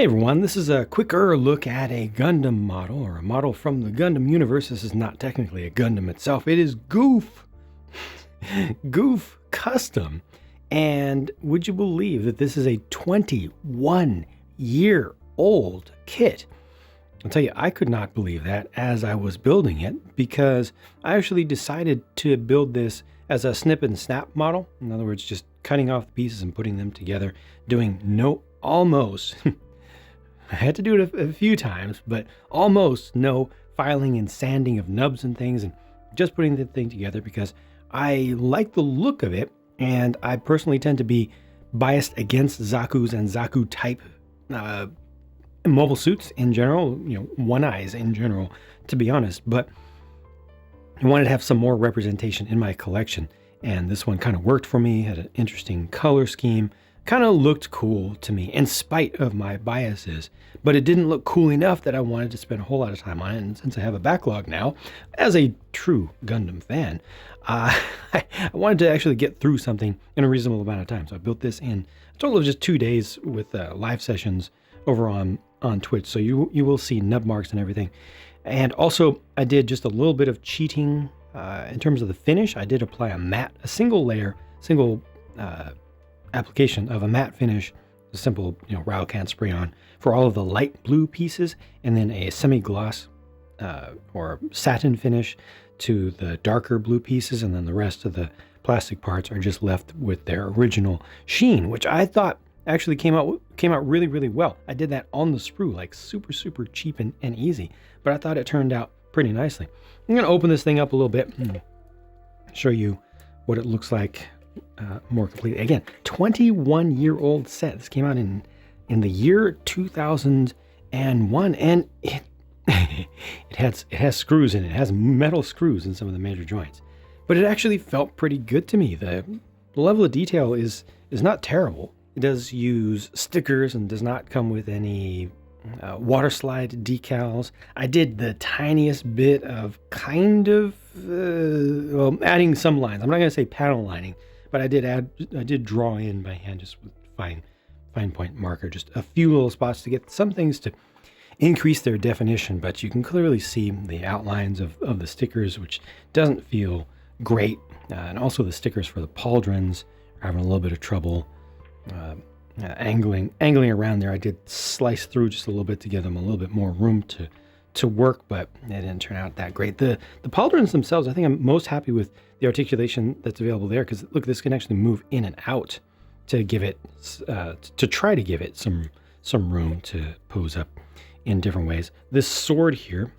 Hey everyone, this is a quicker look at a Gundam model, or a model from the Gundam universe. This is not technically a Gundam itself. It is Gouf. Gouf Custom. And would you believe that this is a 21-year-old kit? I'll tell you, I could not believe that as I was building it, because I actually decided to build this as a snip and snap model. In other words, just cutting off the pieces and putting them together, doing almost I had to do it a few times, but almost no filing and sanding of nubs and things, and just putting the thing together because I like the look of it, and I personally tend to be biased against Zaku's and Zaku type mobile suits in general, One Eyes in general, to be honest, but I wanted to have some more representation in my collection, and this one kind of worked for me, had an interesting color scheme, kind of looked cool to me in spite of my biases, but it didn't look cool enough that I wanted to spend a whole lot of time on it. And since I have a backlog now, as a true Gundam fan, I wanted to actually get through something in a reasonable amount of time. So I built this in a total of just 2 days with live sessions over on Twitch. So you will see nub marks and everything. And also I did just a little bit of cheating in terms of the finish. I did apply a single application of a matte finish, a simple Railcan spray on for all of the light blue pieces, and then a semi-gloss or satin finish to the darker blue pieces, and then the rest of the plastic parts are just left with their original sheen, which I thought actually came out really, really well. I did that on the sprue, like super cheap and easy, but I thought it turned out pretty nicely. I'm going to open this thing up a little bit and show you what it looks like more completely. Again, 21-year-old set. This came out in the year 2001, and it has screws in it. It has metal screws in some of the major joints, but it actually felt pretty good to me. The level of detail is not terrible. It does use stickers and does not come with any water slide decals. I did the tiniest bit of adding some lines. I'm not going to say panel lining, but I did draw in by hand just with fine point marker, just a few little spots to get some things to increase their definition, but you can clearly see the outlines of the stickers, which doesn't feel great. And also the stickers for the pauldrons are having a little bit of trouble angling around there. I did slice through just a little bit to give them a little bit more room to work, but it didn't turn out that great. The pauldrons themselves, I think I'm most happy with the articulation that's available there, because look, this can actually move in and out to give it to try to give it some room to pose up in different ways. This sword here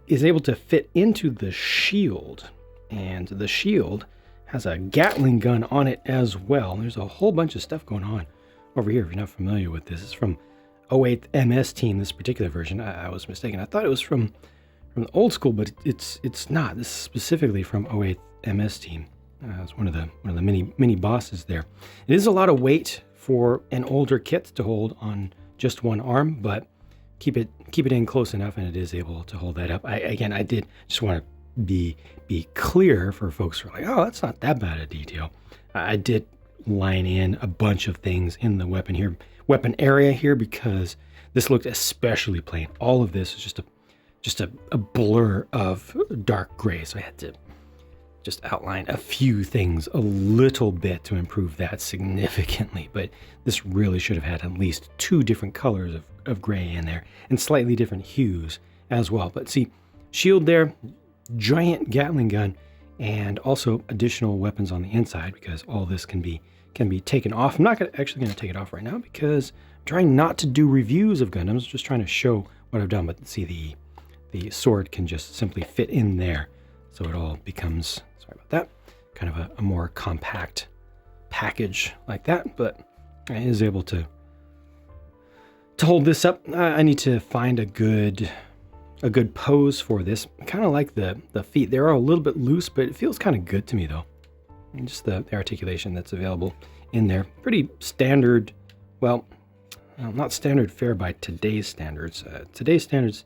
is able to fit into the shield, and the shield has a Gatling gun on it as well. There's a whole bunch of stuff going on over here if you're not familiar with this. It's from 08 MS team, this particular version. I was mistaken. I thought it was from the old school, but it's not. This is specifically from 08 MS team. It's one of the mini bosses there. It is a lot of weight for an older kit to hold on just one arm, but keep it in close enough, and it is able to hold that up. I did just want to be clear for folks who are like, oh, that's not that bad a detail. I did line in a bunch of things in the weapon area here, because this looked especially plain. All of this is just a blur of dark gray, so I had to just outline a few things a little bit to improve that significantly. But this really should have had at least 2 different colors of gray in there, and slightly different hues as well. But see, shield there, giant Gatling gun, and also additional weapons on the inside, because all this can be taken off. I'm not actually going to take it off right now, because I'm trying not to do reviews of Gundams, just trying to show what I've done. But see, the sword can just simply fit in there, so it all becomes, sorry about that, kind of a more compact package like that. But it is able to hold this up. I need to find a good pose for this. Kind of like the feet. They're a little bit loose, but it feels kind of good to me though. And just the articulation that's available in there. Pretty standard, well, not standard fare by today's standards. Today's standards,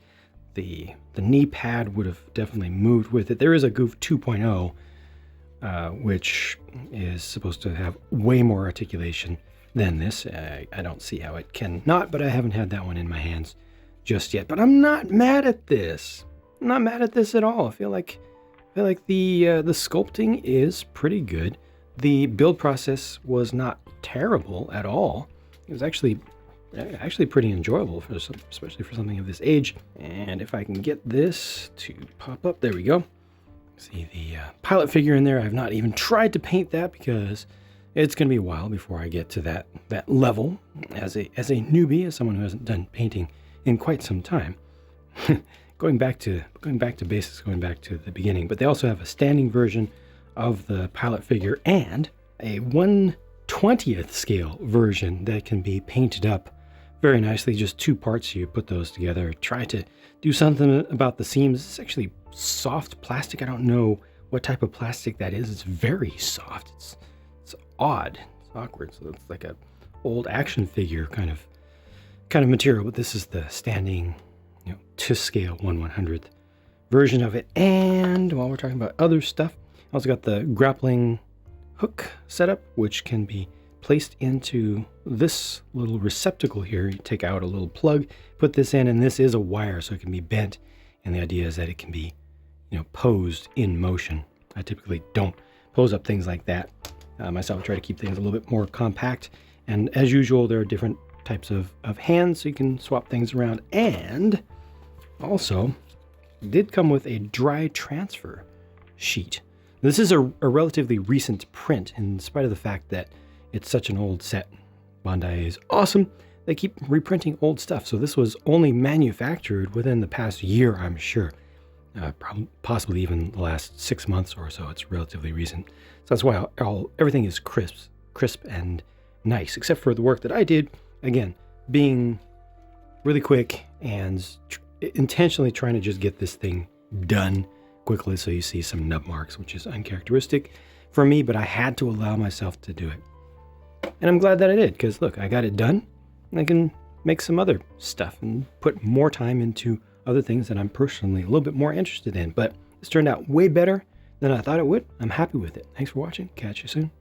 the knee pad would have definitely moved with it. There is a Gouf 2.0, which is supposed to have way more articulation than this. I don't see how it can not, but I haven't had that one in my hands just yet. But I'm not mad at this. I'm not mad at this at all. I feel like the sculpting is pretty good. The build process was not terrible at all. It was actually pretty enjoyable, especially for something of this age. And if I can get this to pop up, there we go. See the pilot figure in there. I've not even tried to paint that because it's going to be a while before I get to that level as a newbie, as someone who hasn't done painting in quite some time. going back to basics, going back to the beginning. But they also have a standing version of the pilot figure and a 1/20th scale version that can be painted up very nicely. Just two parts. You put those together. Try to do something about the seams. It's actually soft plastic. I don't know what type of plastic that is. It's very soft. It's odd. It's awkward. So it's like a old action figure kind of material. But this is the standing, to scale 1/100th version of it. And while we're talking about other stuff, I also got the grappling hook setup, which can be placed into this little receptacle here. You take out a little plug, put this in, and this is a wire, so it can be bent. And the idea is that it can be, posed in motion. I typically don't pose up things like that myself. I try to keep things a little bit more compact. And as usual, there are different types of hands, so you can swap things around. And also, it did come with a dry transfer sheet. This is a relatively recent print, in spite of the fact that it's such an old set. Bandai is awesome. They keep reprinting old stuff. So this was only manufactured within the past year, I'm sure. Possibly even the last 6 months or so. It's relatively recent. So that's why everything is crisp and nice, except for the work that I did. Again, being really quick and intentionally trying to just get this thing done quickly. So you see some nub marks, which is uncharacteristic for me, but I had to allow myself to do it. And I'm glad that I did, because look, I got it done. And I can make some other stuff and put more time into other things that I'm personally a little bit more interested in. But it's turned out way better than I thought it would. I'm happy with it. Thanks for watching. Catch you soon.